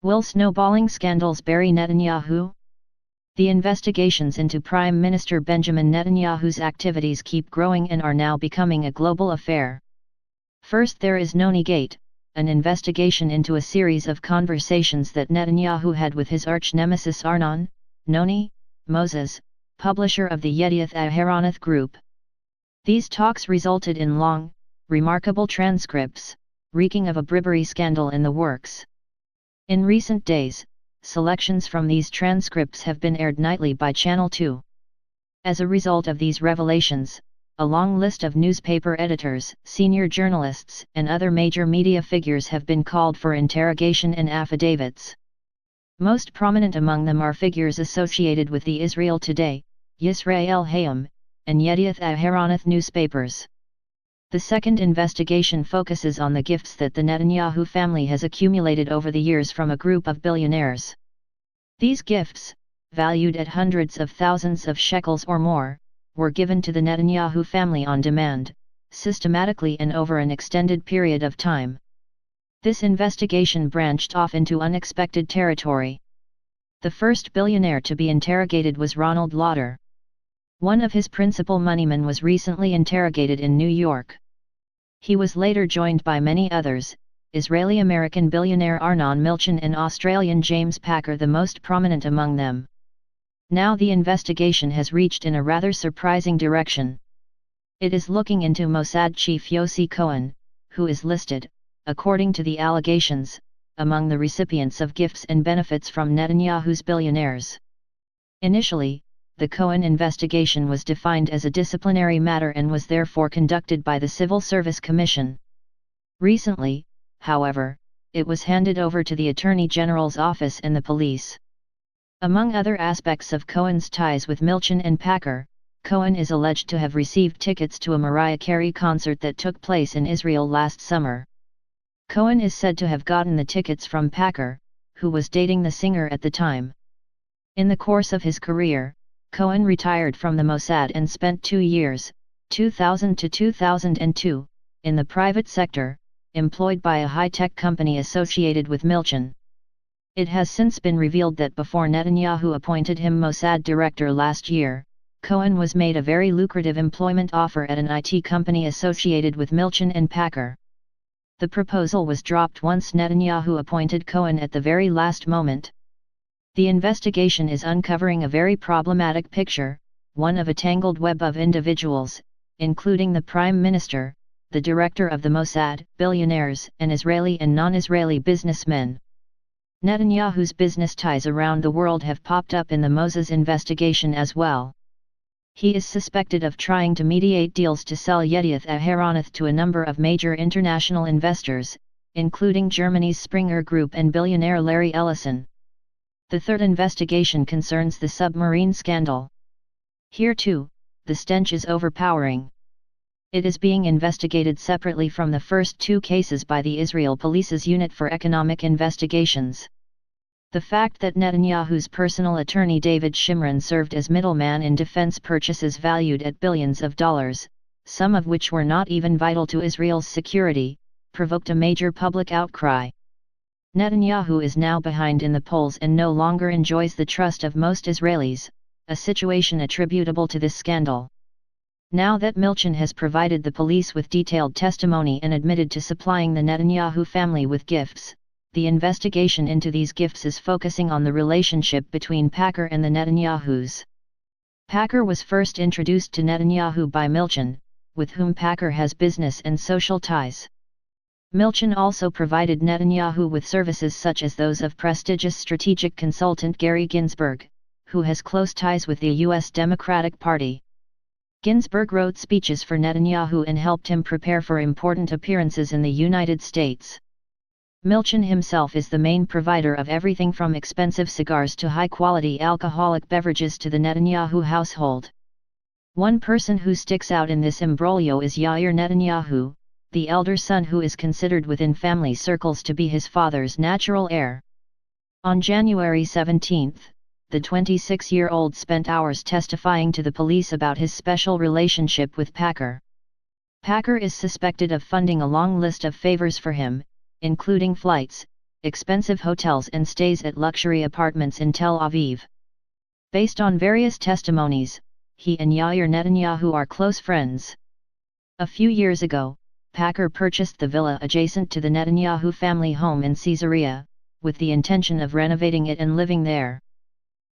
Will snowballing scandals bury Netanyahu? The investigations into Prime Minister Benjamin Netanyahu's activities keep growing and are now becoming a global affair. First, there is Noni Gate, an investigation into a series of conversations that Netanyahu had with his arch-nemesis Arnon, Noni, Moses, publisher of the Yedioth Aharonoth group. These talks resulted in long, remarkable transcripts, reeking of a bribery scandal in the works. In recent days, selections from these transcripts have been aired nightly by Channel 2. As a result of these revelations, a long list of newspaper editors, senior journalists, and other major media figures have been called for interrogation and affidavits. Most prominent among them are figures associated with the Israel Today, Yisrael Hayom, and Yedioth Aharonoth newspapers. The second investigation focuses on the gifts that the Netanyahu family has accumulated over the years from a group of billionaires. These gifts, valued at hundreds of thousands of shekels or more, were given to the Netanyahu family on demand, systematically and over an extended period of time. This investigation branched off into unexpected territory. The first billionaire to be interrogated was Ronald Lauder. One of his principal moneymen was recently interrogated in New York. He was later joined by many others, Israeli-American billionaire Arnon Milchan and Australian James Packer the most prominent among them. Now the investigation has reached in a rather surprising direction. It is looking into Mossad chief Yossi Cohen, who is listed, according to the allegations, among the recipients of gifts and benefits from Netanyahu's billionaires. Initially, the Cohen investigation was defined as a disciplinary matter and was therefore conducted by the Civil Service Commission. Recently, however, it was handed over to the Attorney General's office and the police. Among other aspects of Cohen's ties with Milchan and Packer, Cohen is alleged to have received tickets to a Mariah Carey concert that took place in Israel last summer. Cohen is said to have gotten the tickets from Packer, who was dating the singer at the time. In the course of his career, Cohen retired from the Mossad and spent 2 years, 2000 to 2002, in the private sector, employed by a high-tech company associated with Milchan. It has since been revealed that before Netanyahu appointed him Mossad director last year, Cohen was made a very lucrative employment offer at an IT company associated with Milchan and Packer. The proposal was dropped once Netanyahu appointed Cohen at the very last moment. The investigation is uncovering a very problematic picture, one of a tangled web of individuals, including the Prime Minister, the director of the Mossad, billionaires, and Israeli and non-Israeli businessmen. Netanyahu's business ties around the world have popped up in the Moses investigation as well. He is suspected of trying to mediate deals to sell Yedioth Aharonoth to a number of major international investors, including Germany's Springer Group and billionaire Larry Ellison. The third investigation concerns the submarine scandal. Here too, the stench is overpowering. It is being investigated separately from the first 2 cases by the Israel Police's Unit for Economic Investigations. The fact that Netanyahu's personal attorney David Shimron served as middleman in defense purchases valued at billions of dollars, some of which were not even vital to Israel's security, provoked a major public outcry. Netanyahu is now behind in the polls and no longer enjoys the trust of most Israelis, a situation attributable to this scandal. Now that Milchan has provided the police with detailed testimony and admitted to supplying the Netanyahu family with gifts, the investigation into these gifts is focusing on the relationship between Packer and the Netanyahus. Packer was first introduced to Netanyahu by Milchan, with whom Packer has business and social ties. Milchan also provided Netanyahu with services such as those of prestigious strategic consultant Gary Ginsberg, who has close ties with the U.S. Democratic Party. Ginsberg wrote speeches for Netanyahu and helped him prepare for important appearances in the United States. Milchan himself is the main provider of everything from expensive cigars to high-quality alcoholic beverages to the Netanyahu household. One person who sticks out in this imbroglio is Yair Netanyahu, the elder son who is considered within family circles to be his father's natural heir. On January 17, the 26-year-old spent hours testifying to the police about his special relationship with Packer. Packer is suspected of funding a long list of favors for him, including flights, expensive hotels and stays at luxury apartments in Tel Aviv. Based on various testimonies, he and Yair Netanyahu are close friends. A few years ago, Packer purchased the villa adjacent to the Netanyahu family home in Caesarea, with the intention of renovating it and living there.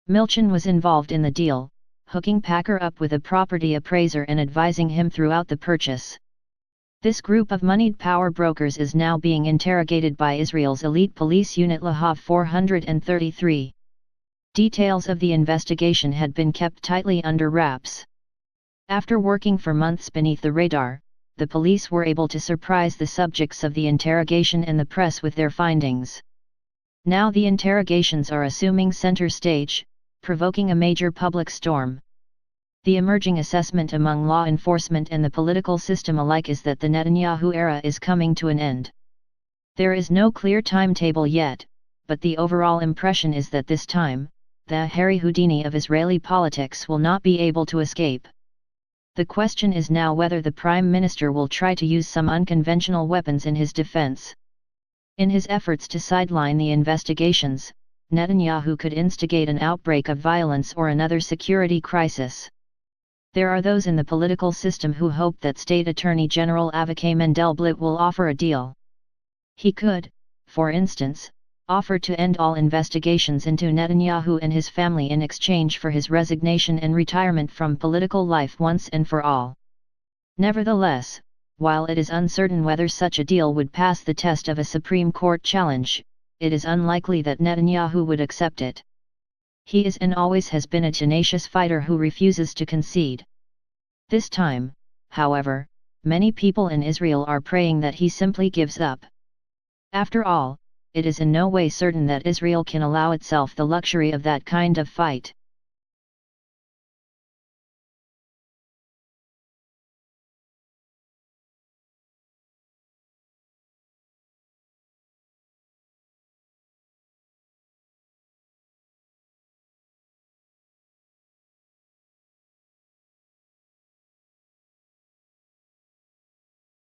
Milchan was involved in the deal, hooking Packer up with a property appraiser and advising him throughout the purchase. This group of moneyed power brokers is now being interrogated by Israel's elite police unit Lahav 433. Details of the investigation had been kept tightly under wraps. After working for months beneath the radar, the police were able to surprise the subjects of the interrogation and the press with their findings. Now the interrogations are assuming center stage, provoking a major public storm. The emerging assessment among law enforcement and the political system alike is that the Netanyahu era is coming to an end. There is no clear timetable yet, but the overall impression is that this time, the Harry Houdini of Israeli politics will not be able to escape. The question is now whether the Prime Minister will try to use some unconventional weapons in his defense. In his efforts to sideline the investigations, Netanyahu could instigate an outbreak of violence or another security crisis. There are those in the political system who hope that State Attorney General Avichai Mendelblit will offer a deal. He could, for instance, offer to end all investigations into Netanyahu and his family in exchange for his resignation and retirement from political life once and for all. Nevertheless, while it is uncertain whether such a deal would pass the test of a Supreme Court challenge, it is unlikely that Netanyahu would accept it. He is and always has been a tenacious fighter who refuses to concede. This time, however, many people in Israel are praying that he simply gives up. After all, it is in no way certain that Israel can allow itself the luxury of that kind of fight.